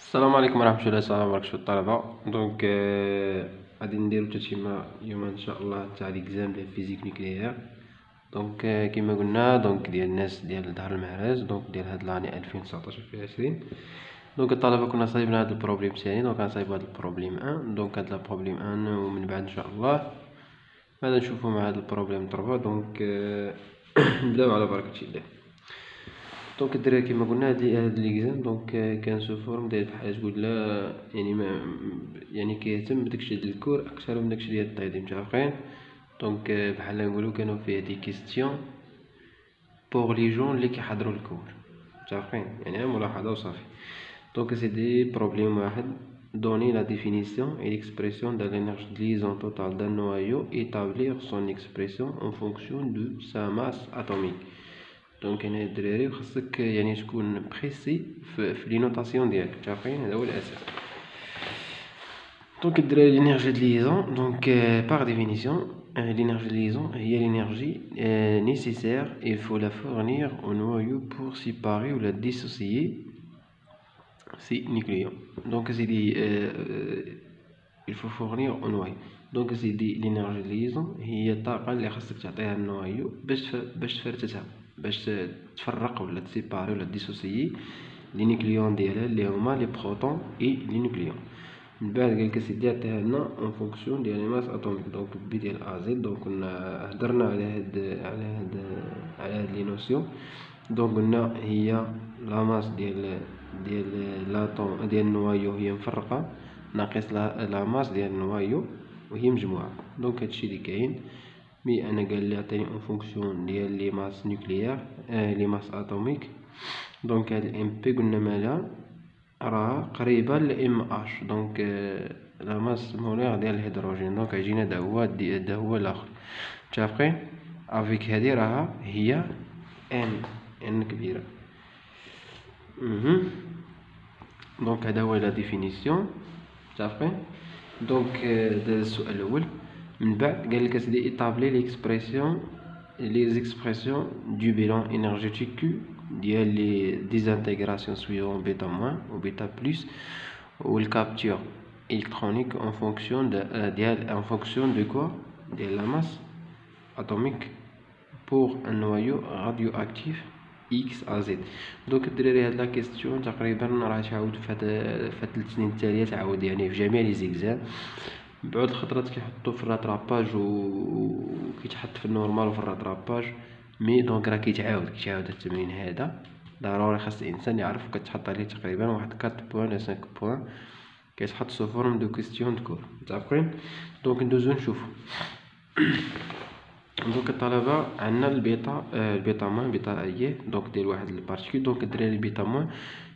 السلام عليكم ورحمة الله تعالى وبركاته الطلبة. دونك غادي نديرو تتمة اليوم ان شاء الله تاع ليكزام ديال فيزيك نيكليير. دونك كيما قلنا دونك ديال الناس ديال دار المعراج، دونك ديال هاد لاني 2019 في 20. دونك الطلبة كنا صايبنا هاد البروبليم ثاني، دونك غنصايبو هاد البروبليم ان. دونك هاد البروبليم ان ومن بعد ان شاء الله غادي نشوفو مع هاد البروبليم 3. دونك نبداو على بركة الله. دونك الدراري كيما قلنا هاد ليكزام دونك كان سو فورم داير بحال تقول لا، يعني ما يعني كيهتم بداكشي ديال الكور اكثر من داكشي ديال التقديم، متفقين؟ دونك بحال نقولو كانوا فيه دي كيستيون بوغ لي جون اللي كيحضروا الكور، متفقين؟ يعني ملاحظه وصافي. دونك سي دي بروبليم واحد. donner la définition et l'expression de l'énergie de liaison totale d'un noyau, établir son expression en fonction de sa masse atomique. دونك هنا الدراري خاصك يعني تكون بريسي في لي نوطاسيون ديالك، متفقين؟ هذا هو الاساس. دونك الدراري لينيرجي دو ليزون، دونك باغ ديفينيسيون l'énergie de liaison هي l'énergie nécessaire. Il faut la fournir au noyau pour séparer ou la dissocier ces nucléons. Donc c'est dit il faut fournir au noyau. دونك سيدي لينيرجي دو ليزون هي الطاقة اللي خاصك تعطيها النويو باش تفرتتها، باش تفرق ولا تسيباري ولا ديسوسيي لي نيكليون ديالها اللي هما لي بروتون اي لي نيكليون. من بعد قالك سيدي عطيها لنا اون فونكسيون ديال لي ماس اتوميك. دونك بي ديال ازيد. دونك كنا هدرنا على هاد لي نوسيون. دونك قلنا هي لا ماس ديال لاتوم ديال النوايو هي مفرقه ناقص لا ماس ديال النوايو وهي مجموعه. دونك هادشي اللي كاين. مي انا قال لي عطيني اون فونكسيون ديال لي ماس نوكليير لي ماس اتوميك. دونك هاد الام بي قلنا مالها راها قريبه لام اش. دونك لا ماس مولير ديال الهيدروجين. دونك عجينا دا هو الاخر، متفقين؟ افيك هادي راها هي ان كبيره. دونك هذا هو لا ديفينيسيون، متفقين؟ دونك هذا السؤال الاول. من بعد قال لك اسيدي ايطابلي ليكسبرسيون لي اكسبرسيون دو بيلون انرجيتيك Q ديال لي ديزانتيغراسيون سويون بيتا موان و بيتا بلس و الكابتور الكترونيك en fonction en fonction de quoi ديال la masse atomique pour un noyau radioactif X à Z. دونك الدراري هاد لا كيستيون تقريبا راه تعاود في هاد 3 سنين التالية، تعاود يعني في جميع لي زيكزام. بعض الخطرات كيحطو في الراتراباج و كيتحط في النورمال وفي الراتراباج. مي دونك راه كيتعاود التمرين هذا ضروري، خاص الانسان يعرف. كتحط عليه تقريبا واحد 4 بوان ل 5 بوان كيتحط سو فورم دو كيستيون دو كور، متفقين؟ دونك ندوزو نشوفو. دونك الطلبه عندنا البيتا موان بيتا اي دونك ديال واحد البارتيكول. دونك الدراري البيتا موان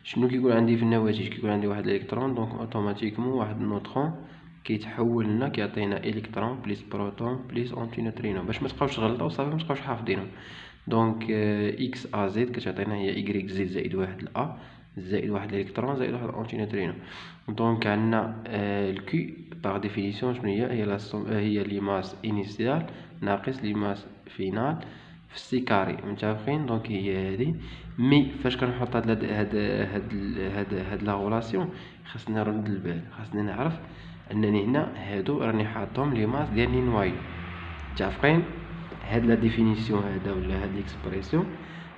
شنو كيكون عندي في النواتج؟ كيكون عندي واحد الالكترون. دونك اوتوماتيكمون واحد النوترون كيتحول لنا كيعطينا الكترون بليس بروتون بليس اونتي نوترينو باش ما تبقاوش تغلطوا صافي، ما تبقاوش حافظينهم. دونك اكس ا زد كتعطينا هي ايكغيك زد زائد واحد الا زائد واحد الالكترون زائد واحد اونتي نوترينو. دونك عندنا الكي باغ ديفينيسيون شنو هي لي ماس انيسيال ناقص لي ماس فينال في السي كاري، متفقين؟ دونك هي هادي. مي فاش كنحط هاد لا غولاسيون خاصني نرد البال، خاصني نعرف انني هنا هادو راني حاطهم لي ماس ديال لي نوايو، متفقين؟ هاد لا ديفينيسيون هذا ولا هاد ليكسبرسيون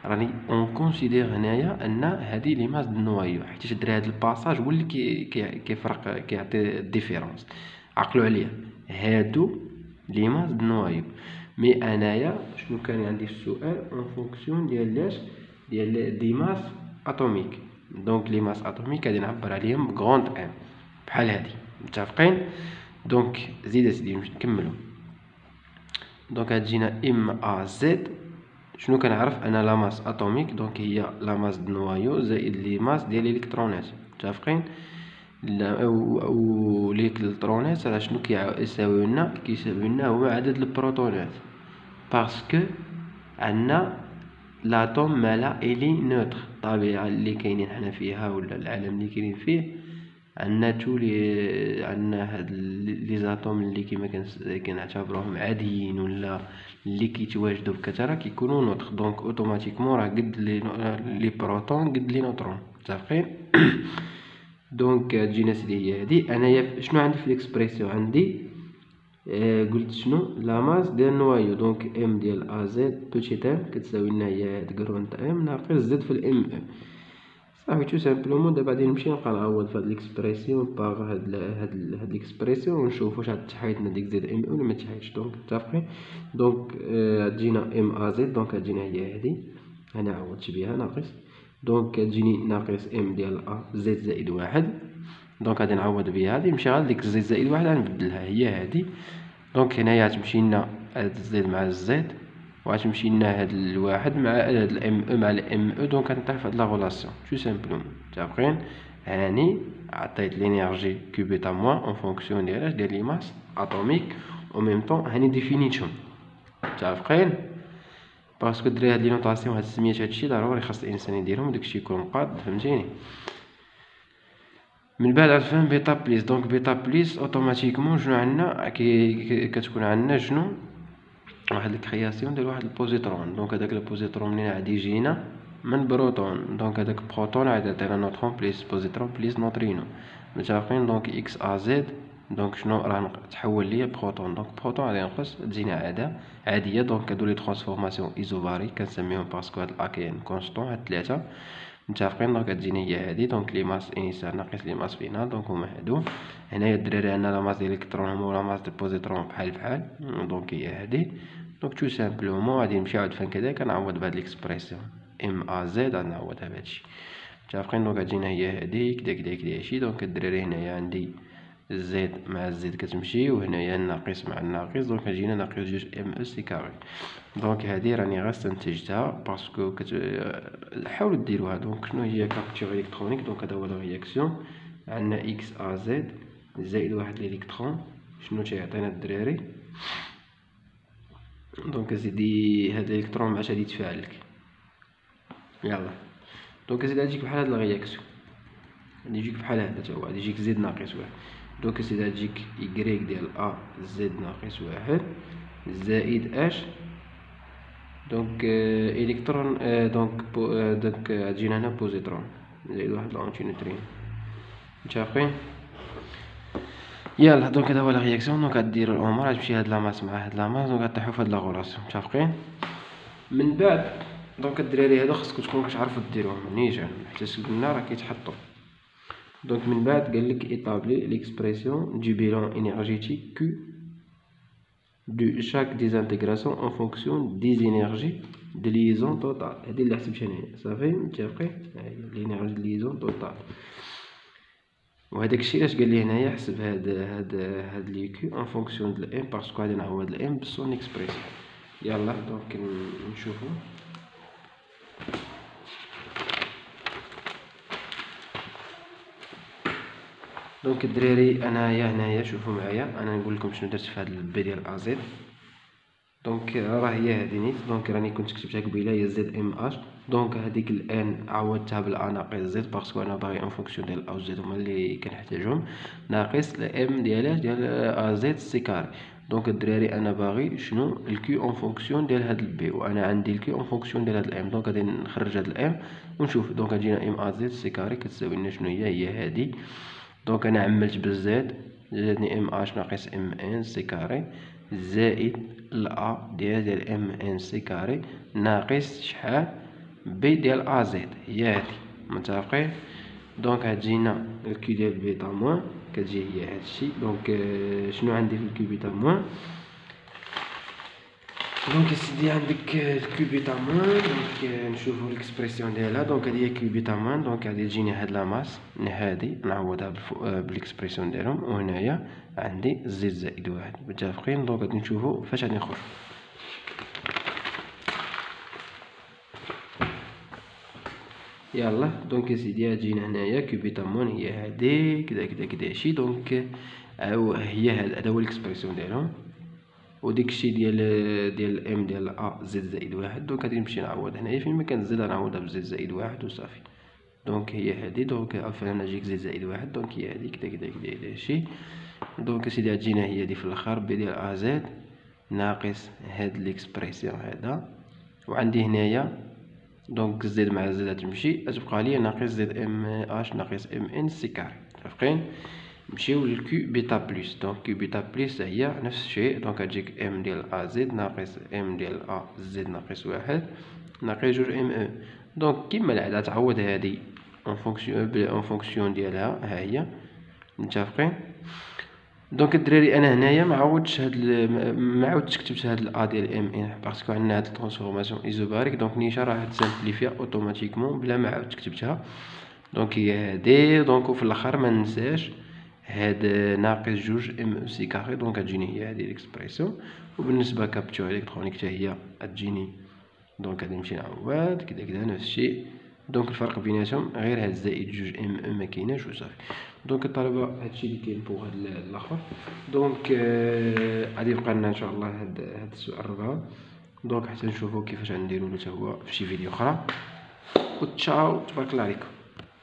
راني اون كونسيدير هنايا ان هادي لي ماس د النوايو، حيت دري هاد الباساج هو اللي كيفرق كيعطي الديفيرونس. عقلوا عليا، هادو لي ماس د النوايو. مي انايا شنو كان عندي في السؤال؟ اون فونكسيون ديال لاش؟ ديال دي ماس اتوميك. دونك لي ماس اتوميك غادي نعبر عليهم بغروند ام بحال هادي، متفقين؟ دونك زيد اسيدي نكملو. دونك غتجينا ام ا زد. شنو كنعرف؟ انا لا ماس اتوميك دونك هي لا ماس د نوايو زائد لي ماس ديال الالكترونات، متفقين؟ و لي الالكترونات راه شنو كيساويو لنا؟ هو عدد البروتونات، باسكو عندنا لاتوم مالا الي نوتر. الطبيعه اللي كاينين حنا فيها ولا العالم اللي كاينين فيه عندنا عندنا هاد لي زاتوم اللي كيما كنعتبروهم عاديين ولا اللي كيتواجدوا بكثره كيكونوا نوتر. دونك اوتوماتيكمون راه قد لي بروتون قد لي نوترون، متفقين؟ دونك تجينا سيدي هي هادي. انايا شنو عندي في ليكسبريسيون؟ عندي قلت شنو لا ماس ديال نوايو، دونك ام ديال ا زد بوتيت ام كتساوي لنا هي هاد كرونت ام ناقص زد في الام او. صافي تو سامبلومون. دابا غادي نمشي نبقى نعوض في هاد ليكسبريسيون باغ هاد ليكسبريسيون ونشوف واش تحيد لنا ديك زد ام او ولا ما تحيدش. دونك متفقين؟ دونك تجينا ام ا زد، دونك تجينا هي هادي انا عوضت بها ناقص، دونك تجيني ناقص ام ديال ا زد زائد واحد. دونك غادي نعوض بها، غادي نمشي غير لديك زد زائد واحد غنبدلها هي هادي. دونك هنايا غتمشي لنا هاد زد مع الزد، وغتمشي لنا هاد الواحد مع هاد الام او مع الام او. دونك غنطيح في هاد لا غولاسيون تو سامبلومون. متفقين؟ هاني عطيت لينيرجي كوبيت ا موان اون فونكسيون ديال اش؟ ديال لي ماس اتوميك او ميم طون هاني ديفينيتهم. متفقين؟ باسكو دري هاد لي نوطاسيون هاد السميات هادشي ضروري خاص الانسان يديرهم وداكشي يكون قاد. فهمتيني؟ من بعد عرفنا بيتا بليس. دونك بيتا بليس اوتوماتيكمون شنو عندنا؟ كتكون عندنا شنو؟ واحد الكرياسيون ديال واحد البوزيترون. دونك هداك البوزيترون منين غادي يجينا؟ من بروتون. دونك هداك بروتون غادي يعطينا نوترون بليس بوزيترون بليس نوترينو. متفقين؟ دونك اكس ا زد دونك شنو راه تحول ليا بروتون. دونك بروتون غادي ينقص تجينا عاديه. دونك هادو لي ترانسفورماسيون ايزوفاري كنسميهم باسكو هاد الا كاين كونستون هاد ثلاثه. متفقين؟ دونك تجيني هي هادي. دونك لي ماس انيسيال ناقص لي ماس فينال، دونك هما هادو. هنايا الدراري عندنا لا ماس ديال الالكترون هما لا ماس ديال البوزيترون بحال دونك هي هادي. دونك تو سامبلومون غادي نمشي عاود فين كذا كنعوض بهاد ليكسبريسيون ام ا زد غنعوضها بهادشي. متفقين؟ دونك تجينا هي هادي كدا كدا كدا هادشي. دونك الدراري هنايا عندي زد مع زد كتمشي، وهنايا الناقص مع الناقص، دونك كتجينا ناقص جوج ام او سي كاري. دونك هادي راني غير استنتجتها باسكو حاولوا ديروها. دونك شنو هي كابتور الكترونيك؟ دونك هذا هو لا رياكسيون. عندنا اكس ا زد زائد واحد الالكترون شنو تيعطينا الدراري؟ دونك اسيدي هاد الالكترون مع غادي يتفاعل لك. يلا دونك اسيدي غتجيك بحال هاد لا رياكسيون، غادي يجيك بحال هذا تا هو، غادي يجيك زد ناقص واحد. دونك اسيدي غتجيك يكريك ديال ا زد ناقص واحد زائد اش دونك الكترون دونك غتجينا هنا بوزيترون زائد واحد الانتي نوترين. متفقين؟ يلا دونك هذا هو لا رياكسيون. دونك غديروا الامور غتمشي هاد لاماس مع هاد لاماس، دونك غطيحوا في هاد لا غولاسيون. متفقين؟ من بعد دونك الدراري هادو خاصكم تكونوا كتعرفوا ديروهم نيشان حتى قلنا راه كيتحطوا. دونك من بعد قالك ايطابلي ليكسبريسيون دو بيلون انرجيتيك كو de chaque désintégration en fonction des énergies de liaison totale. هذه اللي حسبتها هنايا. صافي متفقين؟ هاهي الانرجي de liaison totale. وهداك الشيء علاش قال لي هنايا حسب هاد لي كيو ان فونكسيون د الام باسكو غادي نعوض الام بسون اكسبريسيون. يلا دونك نشوفو. دونك الدراري انايا هنايا شوفوا معايا، انا نقول لكم شنو درت في هاد البي ديال ا زد. دونك راه هي هادي نيت. دونك راني كنت كتبتها قبيله هي زد ام اش. دونك هذيك الان عوضتها بالا ناقص زد باسكو انا باغي اون فونكسيون ديال ا و زد هما اللي كنحتاجهم ناقص الام ديال ا زد سي كاري. دونك الدراري انا باغي شنو؟ الكيو اون فونكسيون ديال هاد البي، وانا عندي الكيو اون فونكسيون ديال هاد الام. دونك غادي نخرج هاد الام ونشوف. دونك غتجينا ام ا زد سي كاري كتساوي لنا شنو هي هادي. دونك انا عملت بالزد جاتني ام اش ناقص ام ان سي كاري زائد لا ديال ام ان سي كاري ناقص شحال؟ بي ديال ا زد هي هادي. متفقين؟ دونك غتجينا الكيو ديال بيتا موان كتجي هي هادشي. دونك شنو عندي في الكيو بيتا موان؟ دونك اسيدي عندك الكيو بيتا موان. دونك نشوفو ليكسبريسيون ديالها. دونك هادي هي كيو بيتا موان. دونك غادي تجيني هاد لا ماس هادي نعوضها بالإكسبريسيون ديالهم، وهنايا عندي زد زائد واحد. متفقين؟ دونك غادي نشوفو فاش غادي نخرج. يلا دونك اسيدي غتجينا هنايا كيو بيتا موان هي هادي كدا كدا كدا هادشي. دونك هي هذا هو ليكسبريسيون ديالهم، وديك الشيء ديال ام ديال ا زد زائد واحد. دونك غادي نمشي نعوض هنايا فين ما كان زد غنعوضها بزد زائد واحد وصافي. دونك هي هادي. دونك عفوا انا جيك زد زائد واحد. دونك هي هادي كدا كدا كدا هادشي. دونك اسيدي غتجينا هي دي في الاخر بي ديال ا زد ناقص هاد ليكسبريسيون هذا، وعندي هنايا دونك زد مع زد غتمشي، غتبقى لي ناقص زد ام اش ناقص ام ان سي كاري. متفقين؟ نمشيو للكيو بيتا بلس. دونك كيو بيتا بلس هي نفس الشيء، دونك غتجيك ام ديال ا زد ناقص ام ديال ا زد ناقص واحد ناقص جوج ام او. دونك كيما العادة تعوض هادي اون فونكسيون ديالها، ها هي. متفقين؟ دونك الدراري انا هنايا ما عاودتش كتبت هاد الا ديال ام ان باسكو عندنا هاد الترانسفورماسيون ايزوباريك، دونك نيشان راح تسامبليفيا اوتوماتيكمون بلا ما عاودت كتبتها. دونك هي هادي. دونك وفي الاخر ما ننساش هاد ناقص جوج ام او سي كاري، دونك غتجيني هي هادي ليكسبريسيون. وبالنسبه كابتور الكترونيك حتى هي غتجيني، دونك غادي نمشي نعوض كدا نفس الشيء. دونك الفرق بيناتهم غير هاد زائد جوج ام او ما كايناش وصافي. دونك الطلبه هادشي اللي كاين بوغ هاد الاخر. دونك غادي يبقى لنا ان شاء الله هاد السؤال الرابع، دونك حتى نشوفو كيفاش غنديرو حتى هو في شي فيديو اخرى. وتشاو، تبارك الله عليكم.